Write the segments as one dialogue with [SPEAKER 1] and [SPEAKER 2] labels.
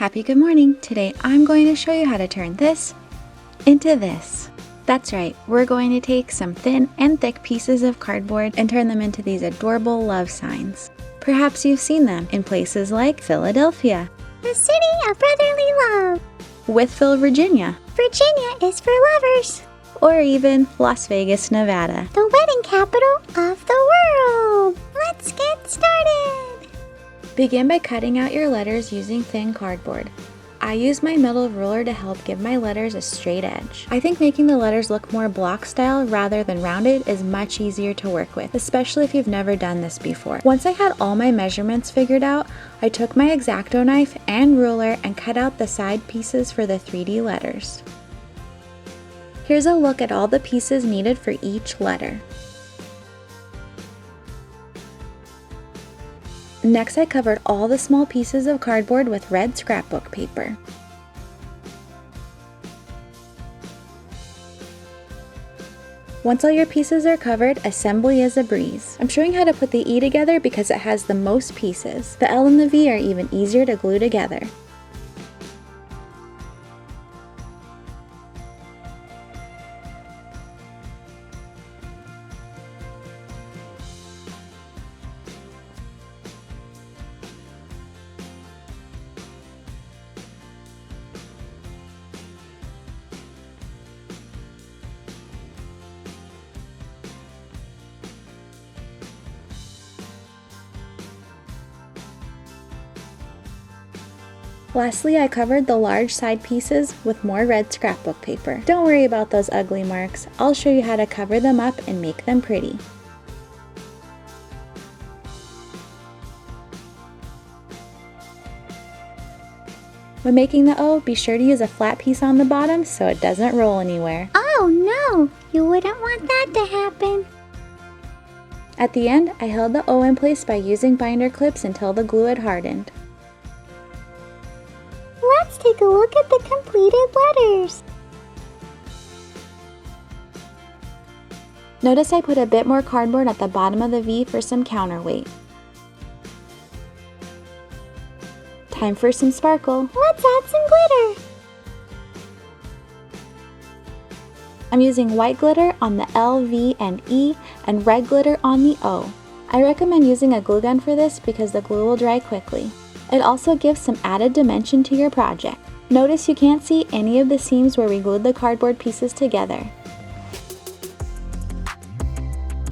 [SPEAKER 1] Happy good morning! Today I'm going to show you how to turn this into this. That's right, we're going to take some thin and thick pieces of cardboard and turn them into these adorable love signs. Perhaps you've seen them in places like Philadelphia,
[SPEAKER 2] the city of brotherly love.
[SPEAKER 1] Wytheville, Virginia.
[SPEAKER 2] Virginia is for lovers.
[SPEAKER 1] Or even Las Vegas, Nevada,
[SPEAKER 2] the wedding capital of the world. Let's get started.
[SPEAKER 1] Begin by cutting out your letters using thin cardboard. I use my metal ruler to help give my letters a straight edge. I think making the letters look more block style rather than rounded is much easier to work with, especially if you've never done this before. Once I had all my measurements figured out, I took my XOXO knife and ruler and cut out the side pieces for the 3D letters. Here's a look at all the pieces needed for each letter. Next, I covered all the small pieces of cardboard with red scrapbook paper. Once all your pieces are covered, assembly is a breeze. I'm showing how to put the E together because it has the most pieces. The L and the V are even easier to glue together. Lastly, I covered the large side pieces with more red scrapbook paper. Don't worry about those ugly marks. I'll show you how to cover them up and make them pretty. When making the O, be sure to use a flat piece on the bottom so it doesn't roll anywhere.
[SPEAKER 2] Oh no, you wouldn't want that to happen.
[SPEAKER 1] At the end, I held the O in place by using binder clips until the glue had hardened.
[SPEAKER 2] Let's take a look at the completed letters.
[SPEAKER 1] Notice I put a bit more cardboard at the bottom of the V for some counterweight. Time for some sparkle.
[SPEAKER 2] Let's add some glitter.
[SPEAKER 1] I'm using white glitter on the L, V, and E, and red glitter on the O. I recommend using a glue gun for this because the glue will dry quickly. It also gives some added dimension to your project. Notice you can't see any of the seams where we glued the cardboard pieces together.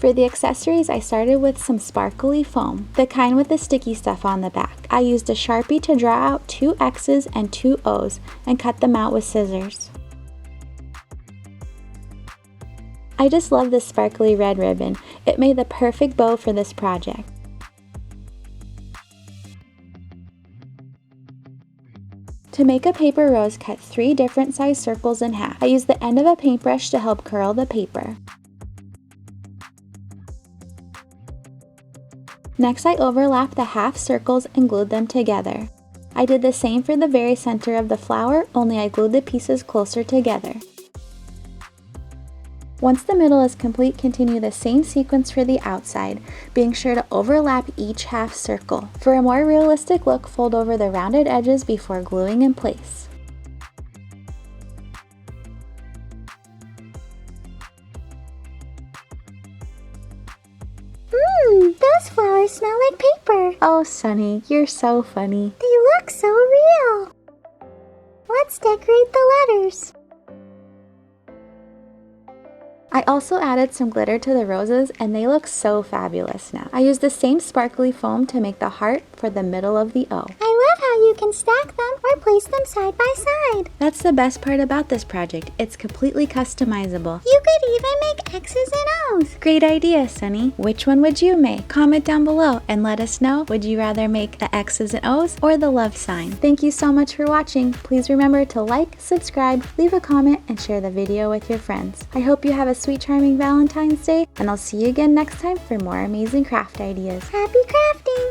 [SPEAKER 1] For the accessories, I started with some sparkly foam, the kind with the sticky stuff on the back. I used a Sharpie to draw out 2 X's and 2 O's and cut them out with scissors. I just love this sparkly red ribbon. It made the perfect bow for this project. To make a paper rose, cut 3 different size circles in half. I used the end of a paintbrush to help curl the paper. Next, I overlapped the half circles and glued them together. I did the same for the very center of the flower, only I glued the pieces closer together. Once the middle is complete, continue the same sequence for the outside, being sure to overlap each half circle. For a more realistic look, fold over the rounded edges before gluing in place.
[SPEAKER 2] Those flowers smell like paper.
[SPEAKER 1] Oh, Sunny, you're so funny.
[SPEAKER 2] They look so real. Let's decorate the letters.
[SPEAKER 1] I also added some glitter to the roses and they look so fabulous now. I used the same sparkly foam to make the heart for the middle of the O.
[SPEAKER 2] I love how you can stack them or place them side by side.
[SPEAKER 1] That's the best part about this project. It's completely customizable.
[SPEAKER 2] You could even make X's and O's.
[SPEAKER 1] Great idea, Sunny. Which one would you make? Comment down below and let us know. Would you rather make the X's and O's or the love sign? Thank you so much for watching. Please remember to like, subscribe, leave a comment, and share the video with your friends. I hope you have a sweet, charming Valentine's Day, and I'll see you again next time for more amazing craft ideas.
[SPEAKER 2] Happy crafting!